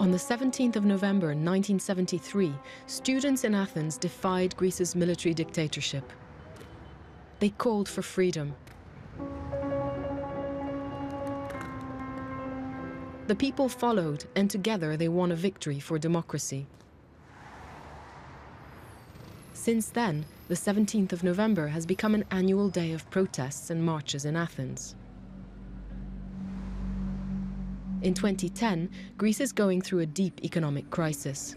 On the 17th of November 1973, students in Athens defied Greece's military dictatorship. They called for freedom. The people followed, and together they won a victory for democracy. Since then, the 17th of November has become an annual day of protests and marches in Athens. In 2010, Greece is going through a deep economic crisis.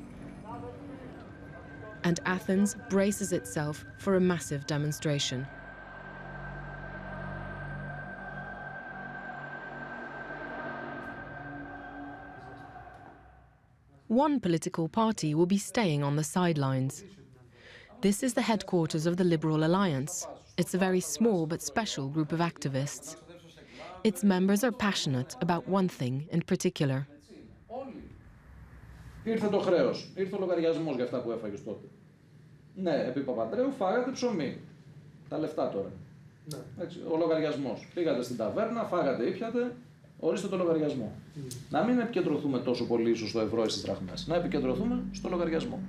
And Athens braces itself for a massive demonstration. One political party will be staying on the sidelines. This is the headquarters of the Liberal Alliance. It's a very small but special group of activists. Its members are passionate about one thing in particular. Ήρθε το χρέος, ήρθε ο λογαριασμός για αυτά που έφαγες τότε. Ναι, επί Παπαντρέου φάγατε ψωμί. Τα λεφτά τώρα. Ναι. Έτσι, ο λογαριασμός. Πήγατε στην ταβέρνα, φάγατε, ήπιατε, ορίστε το λογαριασμό. Να μην επικεντρωθούμε τόσο πολύ ίσως στο ευρώ ή στις δραχμές. Να επικεντρωθούμε στο λογαριασμό.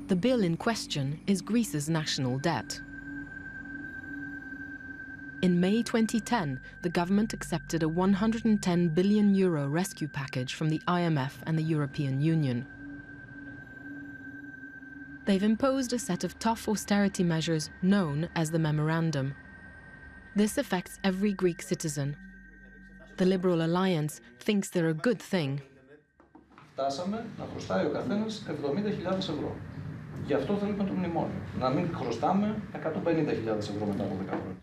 The bill in question is Greece's national debt. In May 2010, the government accepted a €110 billion rescue package from the IMF and the European Union. They've imposed a set of tough austerity measures known as the Memorandum. This affects every Greek citizen. The Liberal Alliance thinks they're a good thing. Φτάσαμε να χρωστάει ο καθένας 70.000 ευρώ. Γι' αυτό θέλουμε το μνημόνιο. Να μην χρωστάμε 150.000 ευρώ μετά από 10 χρόνια.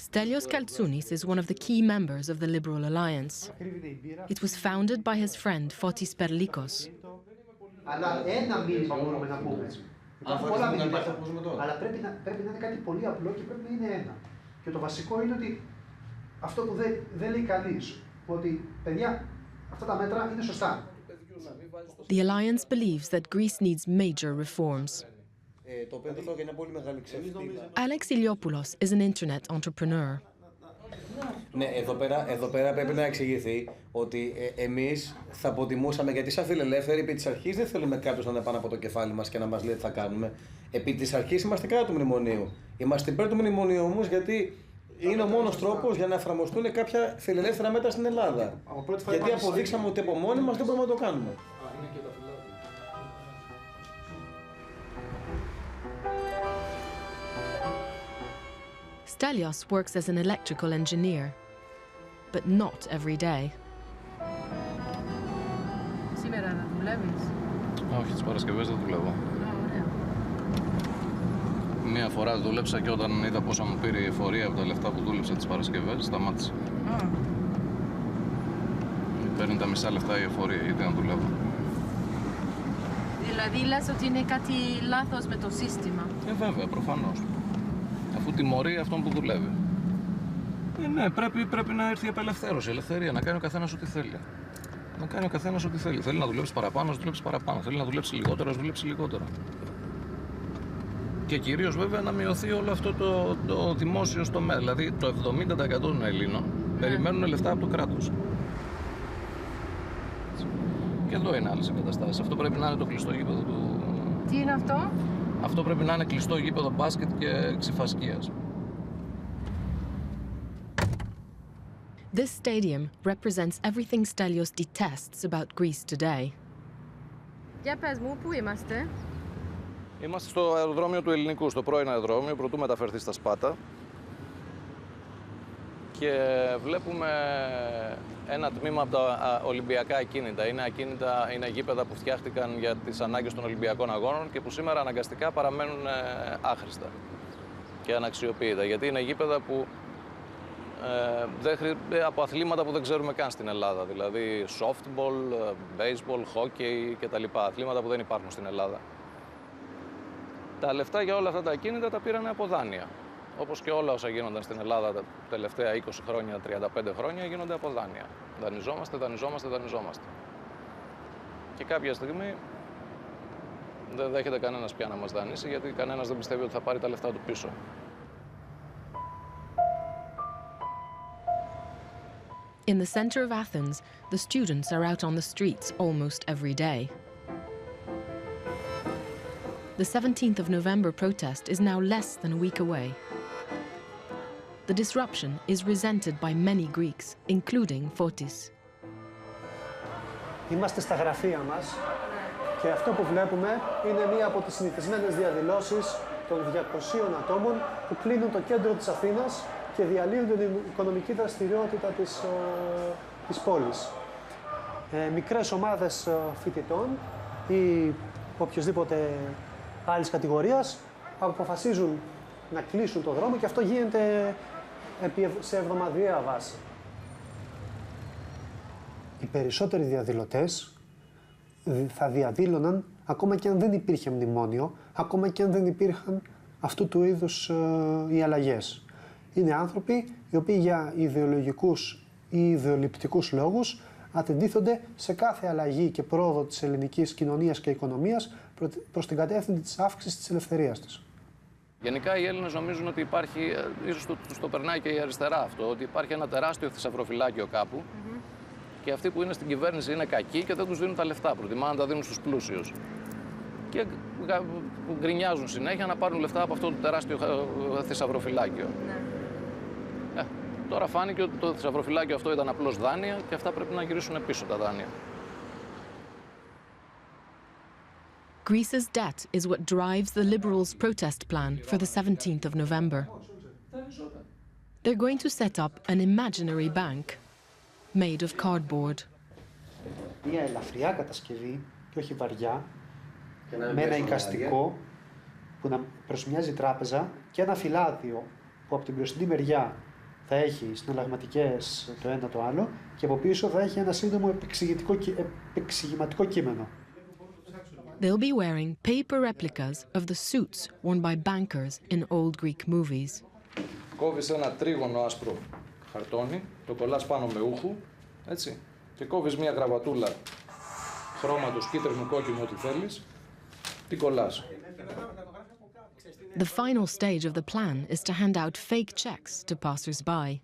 Stelios Kaltsounis is one of the key members of the Liberal Alliance. It was founded by his friend Fotis Perlikos. Αλλά ένα μήνυμα μπορούμε να πούμε. Πολλά μήνυματα. Αλλά πρέπει να είναι κάτι πολύ απλό και πρέπει να είναι ένα. Και το βασικό είναι ότι αυτό που δεν λέει κανείς, ότι παιδιά, αυτά τα μέτρα είναι σωστά. The alliance believes that Greece needs major reforms. Alex Iliopoulos is an internet entrepreneur. Ναι, εδώ πέρα πρέπει να εξηγηθεί ότι εμείς θα αποτιμούσαμε, γιατί σαν φιλελεύθεροι επί της αρχής δεν θέλουμε κάποιος να είναι πάνω από το κεφάλι μας και να μας λέει τι θα κάνουμε. Επί της αρχής είμαστε κατά του μνημονίου. Είμαστε υπέρ του μνημονίου όμως γιατί είναι ο μόνος τρόπος για να εφαρμοστούν κάποια φιλελεύθερα μέτρα στην Ελλάδα. Γιατί αποδείξαμε ότι από μόνοι μας δεν μπορούμε να το κάνουμε. Stelios works as an electrical engineer, but not every day. Σήμερα δεν δουλεύεις? Όχι, τις Παρασκευές δεν δουλεύω. Ωραία. Μία φορά δούλεψα και όταν είδα πόσα μου πήρε η εφορία από τα λεφτά που δούλεψα τις Παρασκευές, σταμάτησα. Παίρνει τα μισά λεφτά η εφορία, γιατί να δουλεύω. Δηλαδή λες ότι είναι κάτι λάθος με το σύστημα? Βέβαια, προφανώς. Αφού τιμωρεί αυτόν που δουλεύει. Ναι, πρέπει να έρθει η απελευθέρωση, η ελευθερία, να κάνει ο καθένας ό,τι θέλει. Να κάνει ο καθένας ό,τι θέλει. Θέλει να δουλέψει παραπάνω, να δουλέψει παραπάνω. Θέλει να δουλέψει λιγότερο, να δουλέψει λιγότερο. Και κυρίως βέβαια να μειωθεί όλο αυτό το δημόσιο τομέα. Δηλαδή το 70% των Ελλήνων περιμένουν λεφτά από το κράτος. Και εδώ είναι άλλες εγκαταστάσεις. Αυτό πρέπει να είναι το κλειστό γήπεδο του. Τι είναι αυτό? Αυτό πρέπει να είναι κλειστό γήπεδο μπάσκετ και ξυφασκίας. This stadium represents everything Stelios detests about Greece today. Για πες μου, πού είμαστε? Είμαστε στο αεροδρόμιο του Ελληνικού, στο πρώην αεροδρόμιο, προτού μεταφερθεί στα Σπάτα. Και βλέπουμε ένα τμήμα από τα Ολυμπιακά ακίνητα. Είναι γήπεδα που φτιάχτηκαν για τις ανάγκες των Ολυμπιακών Αγώνων και που σήμερα αναγκαστικά παραμένουν άχρηστα και αναξιοποιητά. Γιατί είναι γήπεδα που από αθλήματα που δεν ξέρουμε καν στην Ελλάδα. Δηλαδή softball, baseball, hockey κτλ. Αθλήματα που δεν υπάρχουν στην Ελλάδα. Τα λεφτά για όλα αυτά τα ακίνητα τα πήραν από δάνεια. Όπως και όλα όσα γίνονταν στην Ελλάδα τα τελευταία 20 χρόνια, 35 χρόνια, γίνονται από δάνεια. Δανειζόμαστε. Και κάποια στιγμή δεν δέχεται κανένας πια να μας δανείσει, γιατί κανένας δεν πιστεύει ότι θα πάρει τα λεφτά του πίσω. In the center of Athens, the students are out on the streets almost every day. The 17th of November protest is now less than a week away. The disruption is resented by many Greeks, including Fotis. Είμαστε στα γραφεία μας και αυτό που βλέπουμε είναι μία από τις συνηθισμένες διαδηλώσεις των 200 ατόμων που κλείνουν το κέντρο της Αθήνας και διαλύουν την οικονομική δραστηριότητα της πόλης. Μικρές ομάδες φοιτητών ή οποιοσδήποτε άλλης κατηγορίας αποφασίζουν να κλείσουν το δρόμο και αυτό γίνεται σε εβδομαδιαία βάση. Οι περισσότεροι διαδηλωτές θα διαδήλωναν ακόμα και αν δεν υπήρχε μνημόνιο, ακόμα και αν δεν υπήρχαν αυτού του είδους οι αλλαγές. Είναι άνθρωποι οι οποίοι για ιδεολογικούς ή ιδεολειπτικούς λόγους αντιτίθονται σε κάθε αλλαγή και πρόοδο της ελληνικής κοινωνίας και οικονομίας προς την κατεύθυνση της αύξησης της ελευθερίας της. Γενικά οι Έλληνες νομίζουν ότι υπάρχει, ίσως το περνάει και η αριστερά αυτό, ότι υπάρχει ένα τεράστιο θησαυροφυλάκιο κάπου και αυτοί που είναι στην κυβέρνηση είναι κακοί και δεν τους δίνουν τα λεφτά, προτιμά να τα δίνουν στους πλούσιους. Και γκρινιάζουν συνέχεια να πάρουν λεφτά από αυτό το τεράστιο θησαυροφυλάκιο. Τώρα φάνηκε ότι το θησαυροφυλάκιο αυτό ήταν απλώς δάνεια και αυτά πρέπει να γυρίσουν πίσω τα δάνεια. Greece's debt is what drives the Liberals' protest plan for the 17th of November. They're going to set up an imaginary bank made of cardboard. Μια ελαφριά κατασκευή και όχι βαριά, με ένα εικαστικό που να προσμοιάζει τράπεζα και ένα φυλάδιο που από την μπροστινή μεριά θα έχει συναλλαγματικές το ένα το άλλο και από πίσω θα έχει ένα σύντομο επεξηγηματικό κείμενο. They'll be wearing paper replicas of the suits worn by bankers in old Greek movies. Κόβεις ένα τρίγωνο άσπρο χαρτόνι, το κολλάς πάνω με ούχου, έτσι, και κόβεις μια γραβατούλα χρώματος κίτρινου, κόκκινου, ό,τι θέλεις, τι κολλάς. The final stage of the plan is to hand out fake checks to passers-by.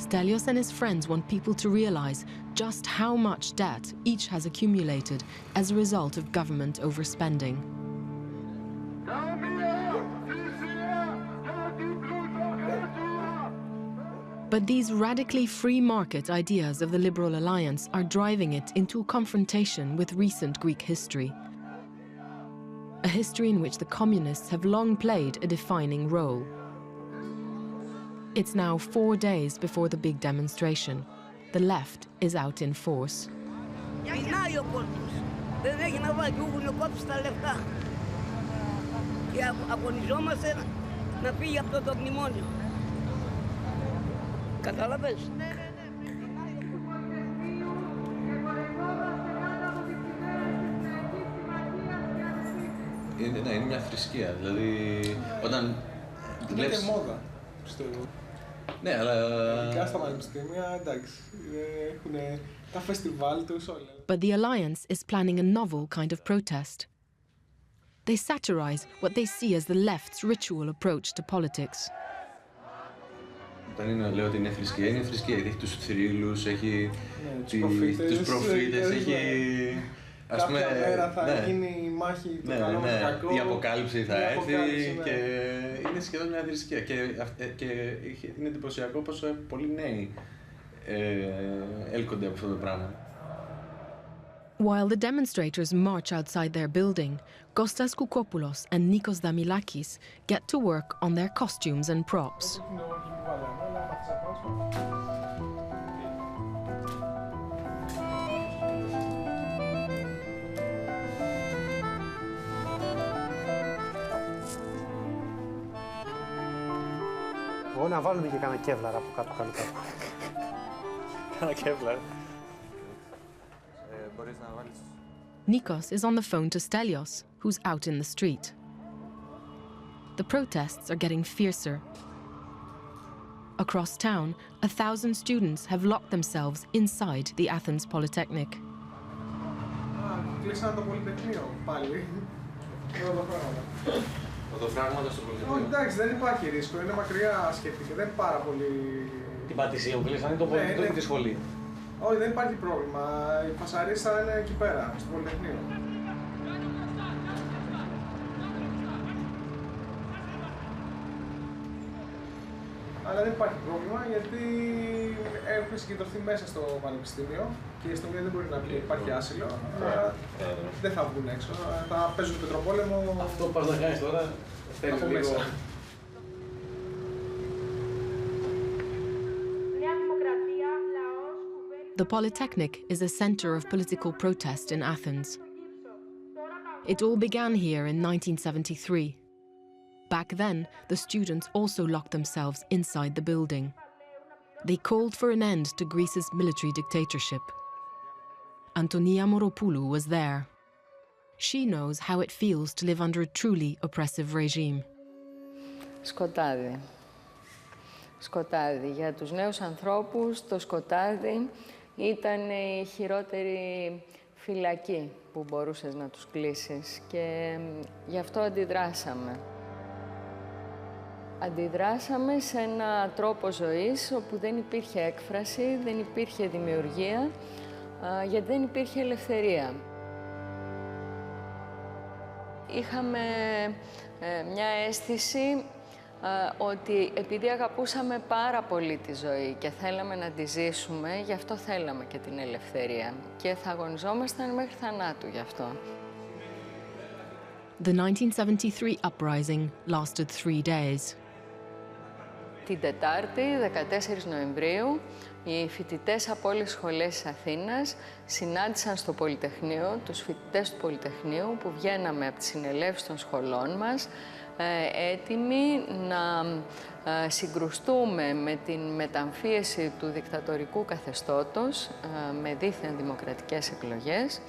Stelios and his friends want people to realize just how much debt each has accumulated as a result of government overspending. But these radically free market ideas of the Liberal Alliance are driving it into a confrontation with recent Greek history. A history in which the communists have long played a defining role. It's now 4 days before the big demonstration. The left is out in force. Πεινάει ο κόσμος. Δεν έχει να βάλει και έχουν κόψει τα λεφτά. Και αγωνιζόμαστε να φύγει αυτό το μνημόνιο. Κατάλαβες? Είναι μια θρησκεία. Δηλαδή, όταν είναι και μόδα, πιστεύω. Ναι, αλλά... Ειδικά στα πανεπιστήμια, εντάξει, έχουν τα φεστιβάλ τους όλα. But the Alliance is planning a novel kind of protest. They satirize what they see as the left's ritual approach to politics. Όταν λέω ότι είναι θρησκεία, είναι θρησκεία. Έχει τους θρύλους, έχει τους προφήτες, έχει... Κάποια μέρα θα γίνει η μάχη του καλό με το κακό. Η αποκάλυψη θα έρθει και είναι σχεδόν μια θρησκεία. Και είναι εντυπωσιακό πως πολλοί νέοι έλκονται από αυτό το πράγμα. While the demonstrators march outside their building, Kostas Koukopoulos and Nikos Damilakis get to work on their costumes and props. Να βάλουμε και κάνα κεύλαρα από κάτω κάτω. Κάνα κεύλαρα. Nikos is on the phone to Stelios, who's out in the street. The protests are getting fiercer. Across town, 1,000 students have locked themselves inside the Athens Polytechnic. Κλείσανε το Πολυτεχνείο πάλι. Οδοφράγματα στο πολιτικό. Όχι, εντάξει, δεν υπάρχει ρίσκο. Είναι μακριά, σκέφτηκε. Δεν είναι πάρα πολύ. Την Πατησία που κλείσανε το πολιτικό ή τη σχολή. Όχι, δεν υπάρχει πρόβλημα. Οι φασαρίες θα είναι εκεί πέρα, στο Πολυτεχνείο. Αλλά δεν υπάρχει πρόβλημα γιατί έχουν συγκεντρωθεί μέσα στο πανεπιστήμιο και η αστυνομία δεν μπορεί να πει υπάρχει άσυλο. Άρα δεν θα βγουν έξω. Θα παίζουν πετροπόλεμο. Αυτό που πας να κάνεις τώρα θέλει λίγο. The Polytechnic is a center of political protest in Athens. It all began here in 1973. Back then, the students also locked themselves inside the building. They called for an end to Greece's military dictatorship. Antonia Moropoulou was there. She knows how it feels to live under a truly oppressive regime. Σκοτάδι. Σκοτάδι. Για τους νέους ανθρώπους, το σκοτάδι ήταν η χειρότερη φυλακή που μπορούσες να τους κλείσεις και γι' αυτό αντιδράσαμε. Αντιδράσαμε σε ένα τρόπο ζωής όπου δεν υπήρχε έκφραση, δεν υπήρχε δημιουργία, γιατί δεν υπήρχε ελευθερία. Είχαμε μια αίσθηση ότι επειδή αγαπούσαμε πάρα πολύ τη ζωή και θέλαμε να τη ζήσουμε, γι' αυτό θέλαμε και την ελευθερία και θα αγωνιζόμασταν μέχρι θανάτου γι' αυτό. The 1973 uprising lasted 3 days. Την Τετάρτη, 14 Νοεμβρίου, οι φοιτητές από όλες τις σχολές της Αθήνας συνάντησαν στο Πολυτεχνείο, τους φοιτητές του Πολυτεχνείου που βγαίναμε από τις συνελεύσεις των σχολών μας, έτοιμοι να συγκρουστούμε με την μεταμφίεση του δικτατορικού καθεστώτος με δήθεν δημοκρατικές εκλογές,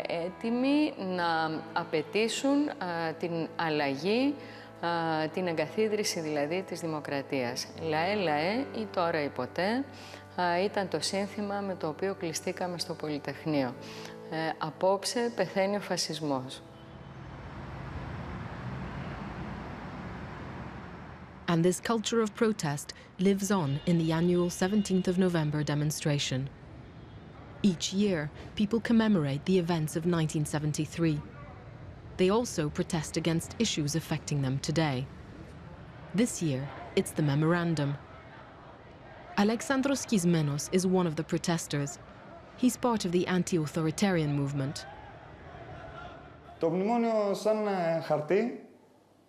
έτοιμοι να απαιτήσουν την αλλαγή, την εγκαθίδρυση δηλαδή της δημοκρατίας. Λαέ, λαέ ή τώρα ή ποτέ ήταν το σύνθημα με το οποίο κλειστήκαμε στο Πολυτεχνείο. Απόψε πεθαίνει ο φασισμός. And this culture of protest lives on in the annual 17th of November demonstration. Each year, people commemorate the events of 1973. They also protest against issues affecting them today. This year, it's the memorandum. Alexandros Kismenos is one of the protesters. He's part of the anti-authoritarian movement. Το μνημόνιο σαν χαρτί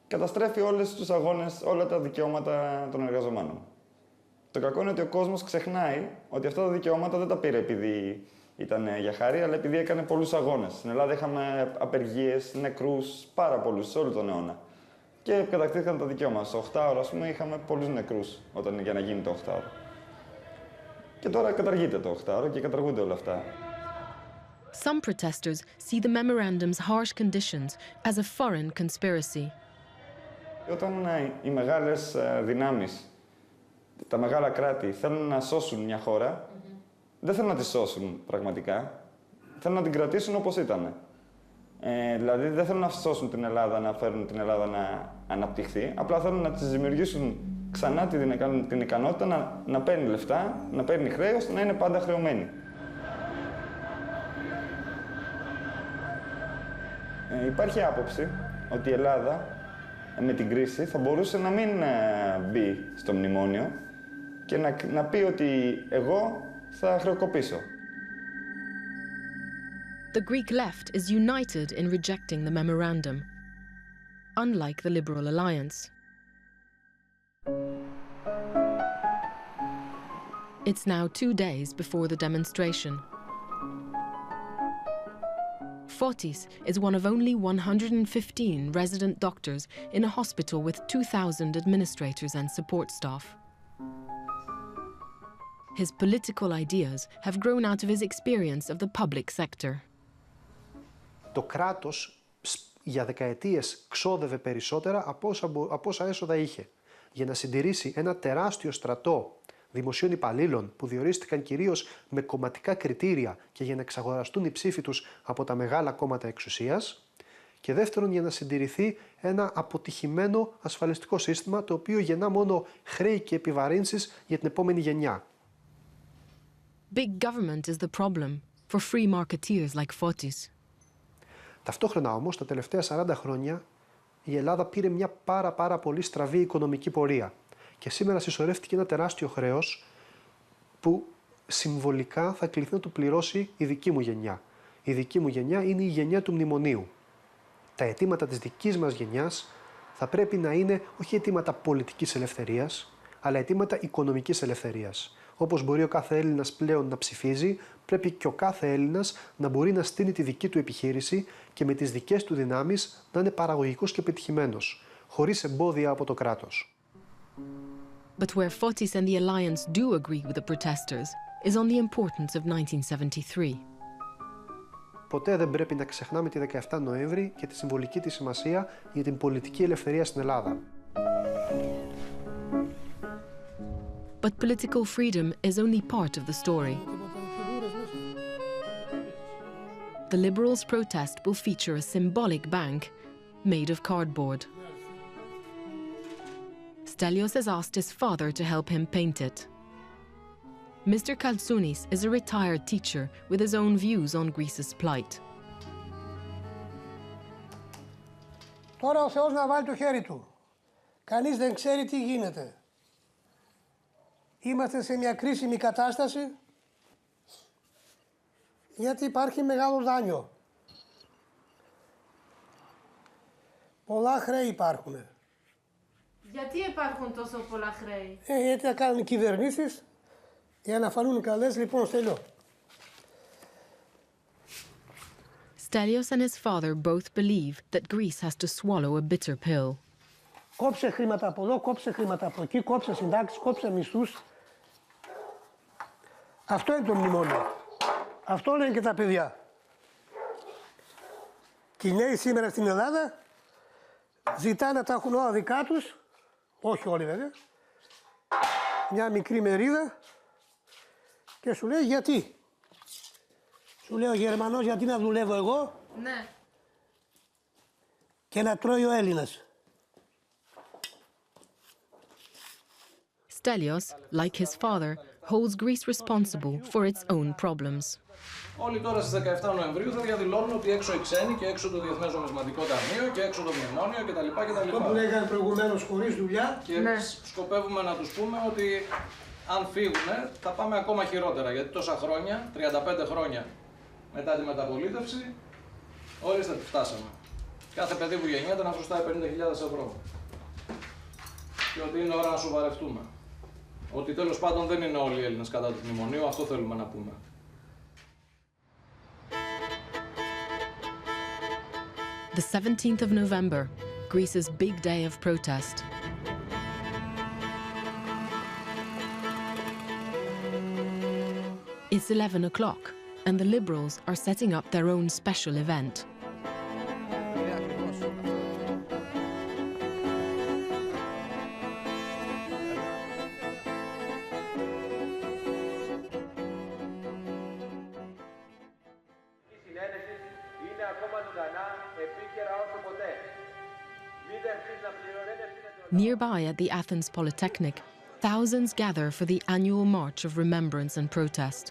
καταστρέφει όλες τους αγώνες, όλα τα δικαιώματα των εργαζομένων. Το κακό είναι ότι ο κόσμος ξεχνάει ότι αυτά τα δικαιώματα δεν τα πήρε επειδή ήταν για χάρη, αλλά επειδή έκανε πολλούς αγώνες. Στην Ελλάδα είχαμε απεργίες, νεκρούς, πάρα πολλούς, σε όλο τον αιώνα. Και κατακτήθηκαν τα δικαιώματα. Στο 8ωρο, ας πούμε, είχαμε πολλούς νεκρούς για να γίνει το 8ωρο. Και τώρα καταργείται το 8ωρο και καταργούνται όλα αυτά. Some protesters see the memorandum's harsh conditions as a foreign conspiracy. Όταν οι μεγάλες δυνάμεις, τα μεγάλα κράτη, θέλουν να σώσουν μια χώρα, δεν θέλουν να τη σώσουν πραγματικά. Θέλουν να την κρατήσουν όπως ήταν. Δηλαδή, δεν θέλουν να σώσουν την Ελλάδα, να φέρουν την Ελλάδα να αναπτυχθεί. Απλά θέλουν να της δημιουργήσουν ξανά την ικανότητα να παίρνει λεφτά, να παίρνει χρέος, να είναι πάντα χρεωμένη. Υπάρχει άποψη ότι η Ελλάδα με την κρίση θα μπορούσε να μην μπει στο μνημόνιο και να πει ότι εγώ θα χρεοκοπήσω. The Greek left is united in rejecting the memorandum, unlike the Liberal Alliance. It's now 2 days before the demonstration. Fotis is one of only 115 resident doctors in a hospital with 2,000 administrators and support staff. His political ideas have grown out of his experience of the public sector. Το κράτος για δεκαετίες ξόδευε περισσότερα από όσα έσοδα είχε για να συντηρήσει ένα τεράστιο στρατό δημοσίων υπαλλήλων που διορίστηκαν κυρίως με κομματικά κριτήρια και για να εξαγοραστούν οι ψήφοι τους από τα μεγάλα κόμματα εξουσίας Και δεύτερον, για να συντηρηθεί ένα αποτυχημένο ασφαλιστικό σύστημα, το οποίο γεννά μόνο χρέη και επιβαρύνσεις για την επόμενη γενιά. Big government is the problem for free marketeers like Fotis. Ταυτόχρονα όμως, τα τελευταία 40 χρόνια, η Ελλάδα πήρε μια πάρα πολύ στραβή οικονομική πορεία. Και σήμερα συσσωρεύτηκε ένα τεράστιο χρέος που συμβολικά θα κληθεί να το πληρώσει η δική μου γενιά. Η δική μου γενιά είναι η γενιά του μνημονίου. Τα αιτήματα της δικής μας γενιάς θα πρέπει να είναι όχι αιτήματα πολιτικής ελευθερίας, αλλά αιτήματα οικονομικής ελευθερίας. Όπως μπορεί ο κάθε Έλληνας πλέον να ψηφίζει, πρέπει και ο κάθε Έλληνας να μπορεί να στείνει τη δική του επιχείρηση και με τις δικές του δυνάμεις να είναι παραγωγικός και πετυχημένος, χωρίς εμπόδια από το κράτος. But where Fotis and the alliance do agree with the protesters is on the importance of 1973. Ποτέ δεν πρέπει να ξεχνάμε τη 17 Νοέμβρη και τη συμβολική της σημασία για την πολιτική ελευθερία στην Ελλάδα. But political freedom is only part of the story. The Liberals' protest will feature a symbolic bank made of cardboard. Stelios has asked his father to help him paint it. Mr. Kaltsounis is a retired teacher with his own views on Greece's plight. Τώρα ο Θεός να βάλει το χέρι του. Κανείς δεν ξέρει τι γίνεται. Είμαστε σε μια κρίσιμη κατάσταση γιατί υπάρχει μεγάλο δάνειο. Πολλά χρέη υπάρχουν. Γιατί υπάρχουν τόσο πολλά χρέη? Γιατί θα κάνουν οι κυβερνήσεις για να φανούν καλές. Λοιπόν, στέλνω. Stelios and his father both believe that Greece has to swallow a bitter pill. Κόψε χρήματα από εδώ, κόψε χρήματα από εκεί, κόψε συντάξεις, κόψε μισθούς. Αυτό είναι το μνημόνιο. Αυτό λένε και τα παιδιά. Και οι νέοι σήμερα στην Ελλάδα ζητάνε να τα έχουν όλα δικά τους, όχι όλοι βέβαια, μια μικρή μερίδα και σου λέει γιατί. Σου λέει ο Γερμανός γιατί να δουλεύω εγώ, ναι, και να τρώει ο Έλληνας. Stelios, like his father, holds Greece responsible for its own problems. Όλοι τώρα στις 17 Νοεμβρίου θα διαδηλώνουν ότι έξω οι ξένοι και έξω το Διεθνές Νομισματικό Ταμείο και έξω το μνημόνιο κτλ. Αυτό που λέγανε προηγουμένως χωρίς δουλειά. Και σκοπεύουμε να τους πούμε ότι αν φύγουν θα πάμε ακόμα χειρότερα. Γιατί τόσα χρόνια, 35 χρόνια μετά τη μεταπολίτευση, ορίστε τι φτάσαμε. Κάθε παιδί που γεννιέται να χρωστάει 50.000 ευρώ. Και ότι είναι ώρα να σοβαρευτούμε. Ότι τέλος πάντων δεν είναι όλοι οι Έλληνες κατά του μνημονίου, αυτό θέλουμε να πούμε. The 17th of November, Greece's big day of protest. It's 11 o'clock, and the Liberals are setting up their own special event. Nearby at the Athens Polytechnic, thousands gather for the annual march of remembrance and protest.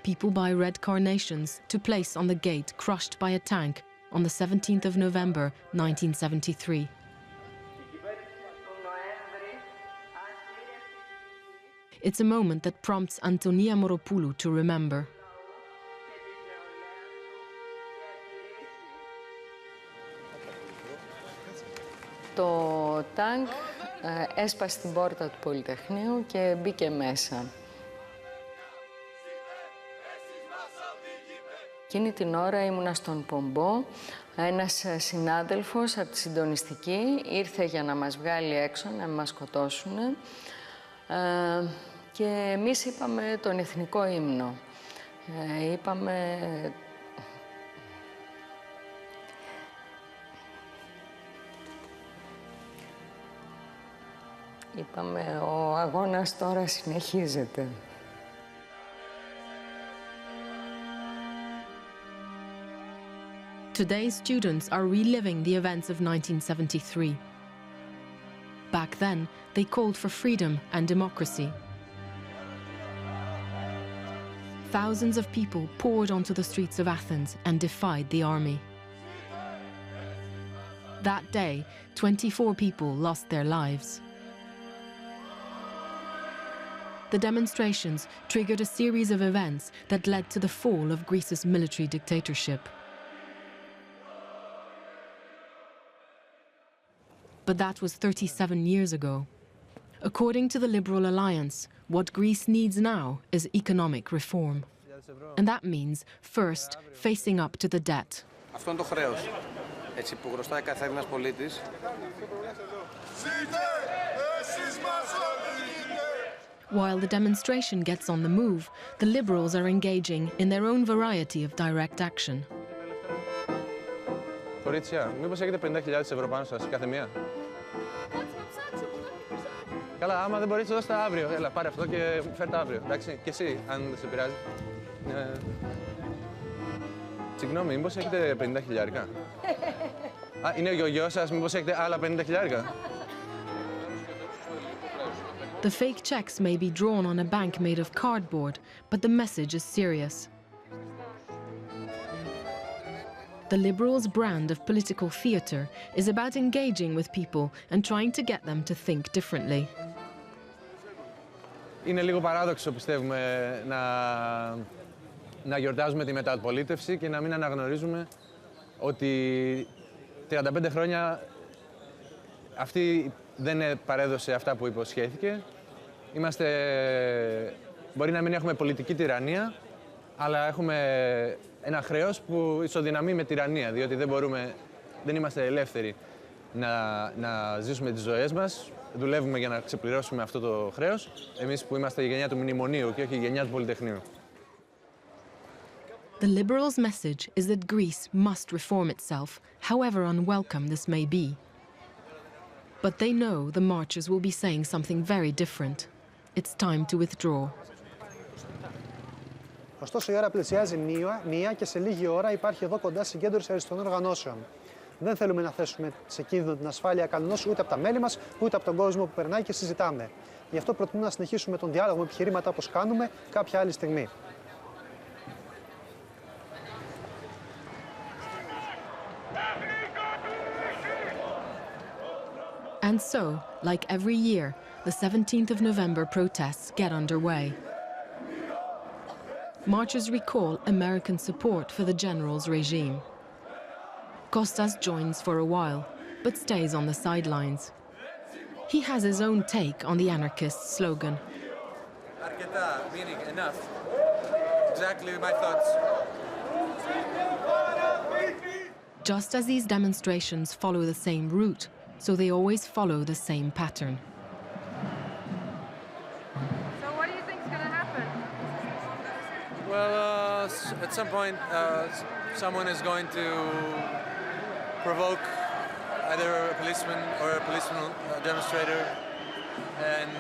People buy red carnations to place on the gate crushed by a tank on the 17th of November, 1973. It's a moment that prompts Antonia Moropoulou to remember. Το τάγκ έσπασε την πόρτα του Πολυτεχνείου και μπήκε μέσα. Εκείνη την ώρα ήμουνα στον πομπό. Ένας συνάδελφος από τη συντονιστική ήρθε για να μας βγάλει έξω, να μας σκοτώσουν. Και εμείς είπαμε τον εθνικό ύμνο. Είπαμε, ο αγώνας τώρα συνεχίζεται. Today's students are reliving the events of 1973. Back then, they called for freedom and democracy. Thousands of people poured onto the streets of Athens and defied the army. That day, 24 people lost their lives. The demonstrations triggered a series of events that led to the fall of Greece's military dictatorship. But that was 37 years ago. According to the Liberal Alliance, what Greece needs now is economic reform. And that means, first, facing up to the debt. Αυτό είναι το χρέος. Έτσι που χρωστάει κάθε Έλληνας πολίτης. While the demonstration gets on the move, the Liberals are engaging in their own variety of direct action. Κορίτσια, μήπως έχετε 50.000 ευρώ πάνω σας, κάθε μία? Καλά, άμα δεν μπορείτε, δώστε αύριο. Έλα, πάρε αυτό και φέρτε αύριο. Εντάξει, και εσύ, αν δεν σε πειράζει. Συγγνώμη, μήπως έχετε 50 χιλιάρικα? Α, είναι ο γιος σας, μήπως έχετε άλλα 50 χιλιάρικα? The fake checks may be drawn on a bank made of cardboard, but the message is serious. The Liberals' brand of political theatre is about engaging with people and trying to get them to think differently. Είναι λίγο παράδοξο, πιστεύουμε, να γιορτάζουμε τη μεταπολίτευση και να μην αναγνωρίζουμε ότι 35 χρόνια αυτή δεν παρέδωσε αυτά που υποσχέθηκε. Μπορεί να μην έχουμε πολιτική τυραννία, αλλά έχουμε ένα χρέος που ισοδυναμεί με τυραννία, διότι δεν είμαστε ελεύθεροι να ζήσουμε τις ζωές μας. Δουλεύουμε για να ξεπληρώσουμε αυτό το χρέος, εμείς που είμαστε η γενιά του μνημονίου και όχι η γενιά του πολυτεχνείου. The Liberals' message is that Greece must reform itself, however unwelcome this may be. But they know the marchers will be saying something very different. It's time to withdraw. Ωστόσο, η ώρα πλησιάζει μία και σε λίγη ώρα υπάρχει εδώ κοντά συγκέντρωση αριστερών οργανώσεων. Δεν θέλουμε να θέσουμε σε κίνδυνο την ασφάλεια κανενός ούτε από τα μέλη μας, ούτε από τον κόσμο που περνάει και συζητάμε. Γι' αυτό προτείνω να συνεχίσουμε τον διάλογο με επιχειρήματα όπως κάνουμε κάποια άλλη στιγμή. And so, like every year, the 17th of November protests get underway. Marchers recall American support for the general's regime. Kostas joins for a while, but stays on the sidelines. He has his own take on the anarchist slogan. Αρκετά, meaning enough. Exactly my thoughts. Just as these demonstrations follow the same route, so they always follow the same pattern. So what do you think is going to happen? Well, at some point, someone is going to provoke either a policeman or a policeman demonstrator, and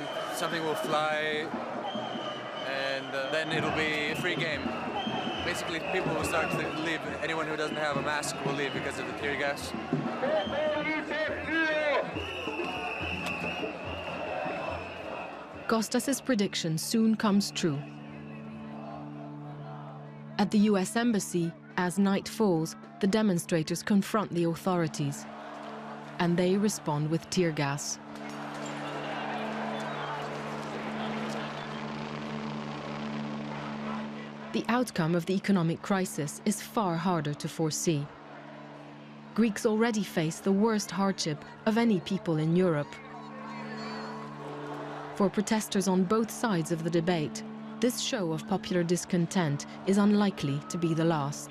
something will fly, and then it'll be a free game. Basically, people will start to leave. Anyone who doesn't have a mask will leave because of the tear gas. Kostas's prediction soon comes true. At the US Embassy, as night falls, the demonstrators confront the authorities, and they respond with tear gas. The outcome of the economic crisis is far harder to foresee. Greeks already face the worst hardship of any people in Europe. For protesters on both sides of the debate, this show of popular discontent is unlikely to be the last.